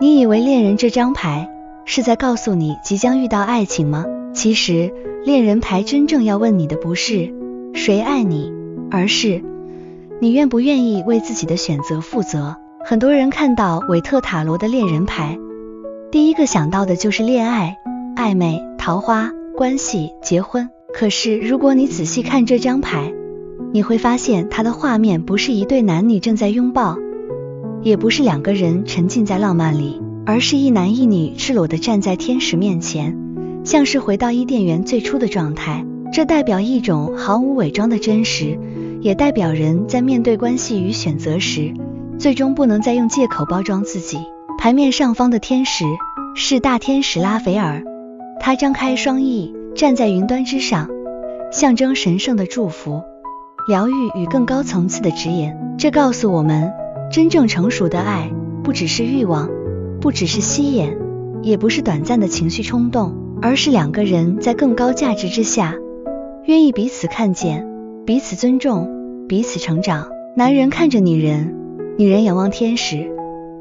你以为恋人这张牌是在告诉你即将遇到爱情吗？其实恋人牌真正要问你的不是谁爱你，而是你愿不愿意为自己的选择负责。很多人看到韦特塔罗的恋人牌，第一个想到的就是恋爱、暧昧、桃花、关系、结婚。可是如果你仔细看这张牌，你会发现它的画面不是一对男女正在拥抱，也不是两个人沉浸在浪漫里，而是一男一女赤裸地站在天使面前，像是回到伊甸园最初的状态。这代表一种毫无伪装的真实，也代表人在面对关系与选择时，最终不能再用借口包装自己。牌面上方的天使是大天使拉斐尔，他张开双翼，站在云端之上，象征神圣的祝福、疗愈与更高层次的指引。这告诉我们，真正成熟的爱不只是欲望，不只是吸引，也不是短暂的情绪冲动，而是两个人在更高价值之下，愿意彼此看见，彼此尊重，彼此成长。男人看着女人，女人仰望天使，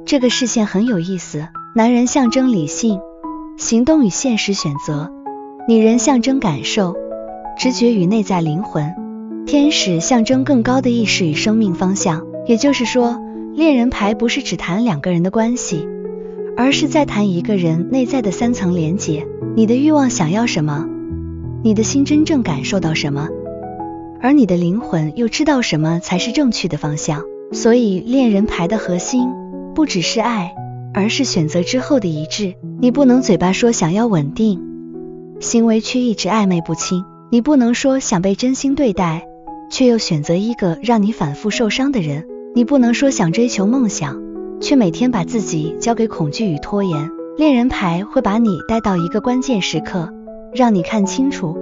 这个视线很有意思。男人象征理性、行动与现实选择，女人象征感受、直觉与内在灵魂，天使象征更高的意识与生命方向。也就是说，恋人牌不是只谈两个人的关系，而是在谈一个人内在的三层连结。你的欲望想要什么？你的心真正感受到什么？而你的灵魂又知道什么才是正确的方向？所以恋人牌的核心不只是爱，而是选择之后的一致。你不能嘴巴说想要稳定，行为却一直暧昧不清。你不能说想被真心对待，却又选择一个让你反复受伤的人。你不能说想追求梦想，却每天把自己交给恐惧与拖延。恋人牌会把你带到一个关键时刻，让你看清楚，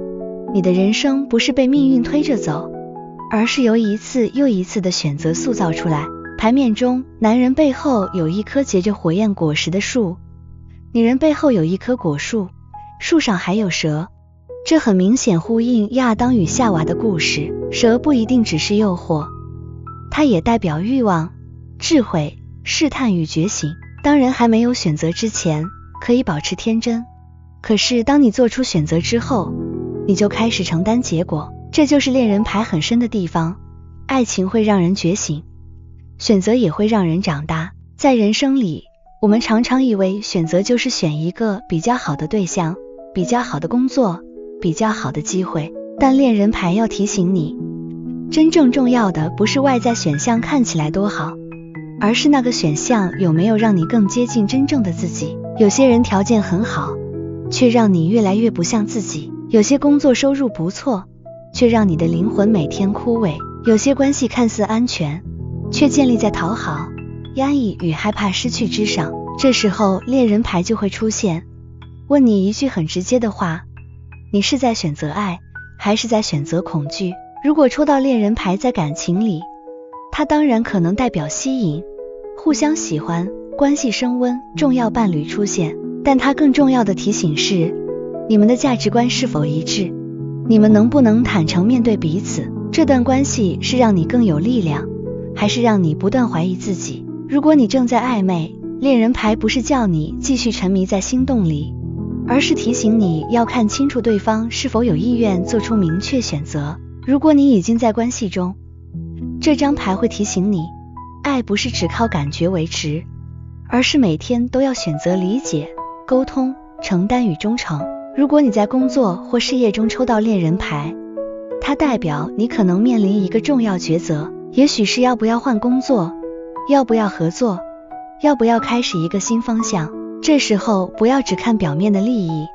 你的人生不是被命运推着走，而是由一次又一次的选择塑造出来。牌面中，男人背后有一棵结着火焰果实的树，女人背后有一棵果树，树上还有蛇。这很明显呼应亚当与夏娃的故事。蛇不一定只是诱惑，它也代表欲望、智慧、试探与觉醒。当人还没有选择之前，可以保持天真，可是当你做出选择之后，你就开始承担结果。这就是恋人牌很深的地方。爱情会让人觉醒，选择也会让人长大。在人生里，我们常常以为选择就是选一个比较好的对象，比较好的工作，比较好的机会。但恋人牌要提醒你，真正重要的不是外在选项看起来多好，而是那个选项有没有让你更接近真正的自己。有些人条件很好，却让你越来越不像自己；有些工作收入不错，却让你的灵魂每天枯萎；有些关系看似安全，却建立在讨好、压抑与害怕失去之上。这时候恋人牌就会出现，问你一句很直接的话，你是在选择爱，还是在选择恐惧？如果抽到恋人牌在感情里，它当然可能代表吸引、互相喜欢、关系升温、重要伴侣出现，但它更重要的提醒是，你们的价值观是否一致？你们能不能坦诚面对彼此？这段关系是让你更有力量，还是让你不断怀疑自己？如果你正在暧昧，恋人牌不是叫你继续沉迷在心动里，而是提醒你要看清楚对方是否有意愿做出明确选择。如果你已经在关系中，这张牌会提醒你，爱不是只靠感觉维持，而是每天都要选择理解、沟通、承担与忠诚。如果你在工作或事业中抽到恋人牌，它代表你可能面临一个重要抉择，也许是要不要换工作，要不要合作，要不要开始一个新方向。这时候不要只看表面的利益，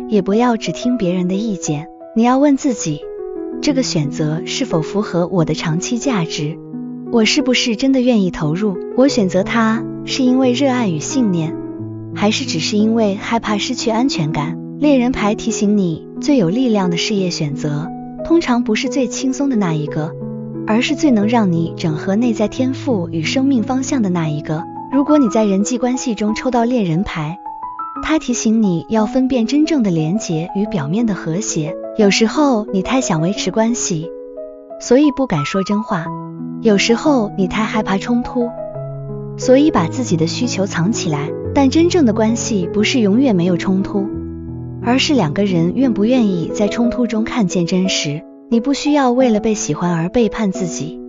也不要只听别人的意见，你要问自己，这个选择是否符合我的长期价值？我是不是真的愿意投入？我选择它是因为热爱与信念，还是只是因为害怕失去安全感？恋人牌提醒你，最有力量的事业选择，通常不是最轻松的那一个，而是最能让你整合内在天赋与生命方向的那一个。如果你在人际关系中抽到恋人牌，它提醒你要分辨真正的连结与表面的和谐。有时候你太想维持关系，所以不敢说真话；有时候你太害怕冲突，所以把自己的需求藏起来。但真正的关系不是永远没有冲突，而是两个人愿不愿意在冲突中看见真实。你不需要为了被喜欢而背叛自己，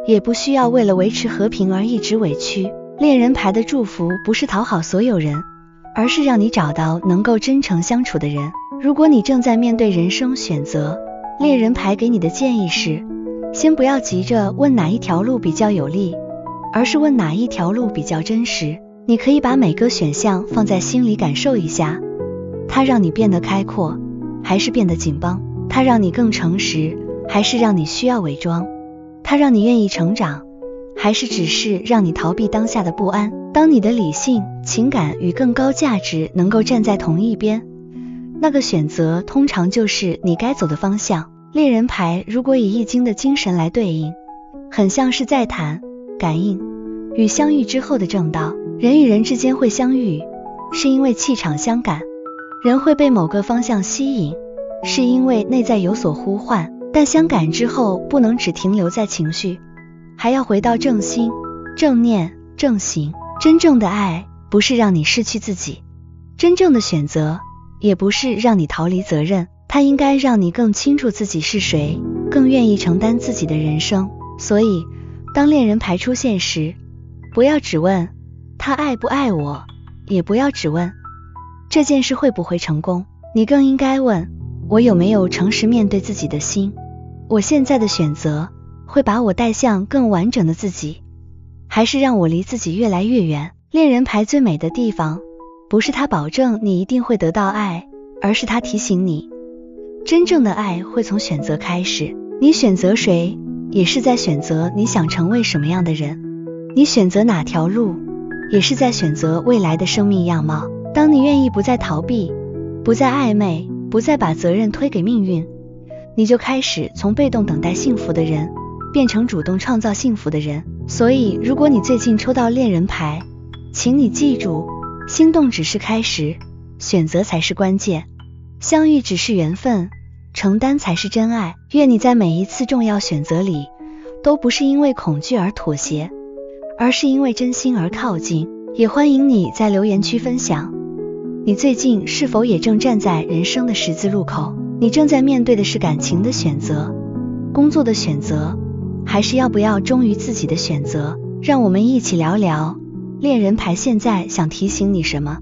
也不需要为了维持和平而一直委屈。恋人牌的祝福不是讨好所有人，而是让你找到能够真诚相处的人。如果你正在面对人生选择，恋人牌给你的建议是，先不要急着问哪一条路比较有利，而是问哪一条路比较真实。你可以把每个选项放在心里感受一下，它让你变得开阔，还是变得紧绷？它让你更诚实，还是让你需要伪装？它让你愿意成长，还是只是让你逃避当下的不安？当你的理性、情感与更高价值能够站在同一边，那个选择通常就是你该走的方向。恋人牌如果以易经的精神来对应，很像是在谈感应与相遇之后的正道。人与人之间会相遇，是因为气场相感；人会被某个方向吸引，是因为内在有所呼唤。但相感之后，不能只停留在情绪，还要回到正心、正念、正行。真正的爱不是让你失去自己，真正的选择也不是让你逃离责任，它应该让你更清楚自己是谁，更愿意承担自己的人生。所以，当恋人牌出现时，不要只问他爱不爱我，也不要只问这件事会不会成功，你更应该问，我有没有诚实面对自己的心？我现在的选择会把我带向更完整的自己，还是让我离自己越来越远？恋人牌最美的地方，不是他保证你一定会得到爱，而是他提醒你，真正的爱会从选择开始。你选择谁，也是在选择你想成为什么样的人。你选择哪条路，也是在选择未来的生命样貌。当你愿意不再逃避，不再暧昧，不再把责任推给命运，你就开始从被动等待幸福的人，变成主动创造幸福的人。所以，如果你最近抽到恋人牌，请你记住，心动只是开始，选择才是关键，相遇只是缘分，承担才是真爱。愿你在每一次重要选择里，都不是因为恐惧而妥协，而是因为真心而靠近。也欢迎你在留言区分享，你最近是否也正站在人生的十字路口？你正在面对的是感情的选择，工作的选择，还是要不要忠于自己的选择？让我们一起聊聊恋人牌现在想提醒你什么。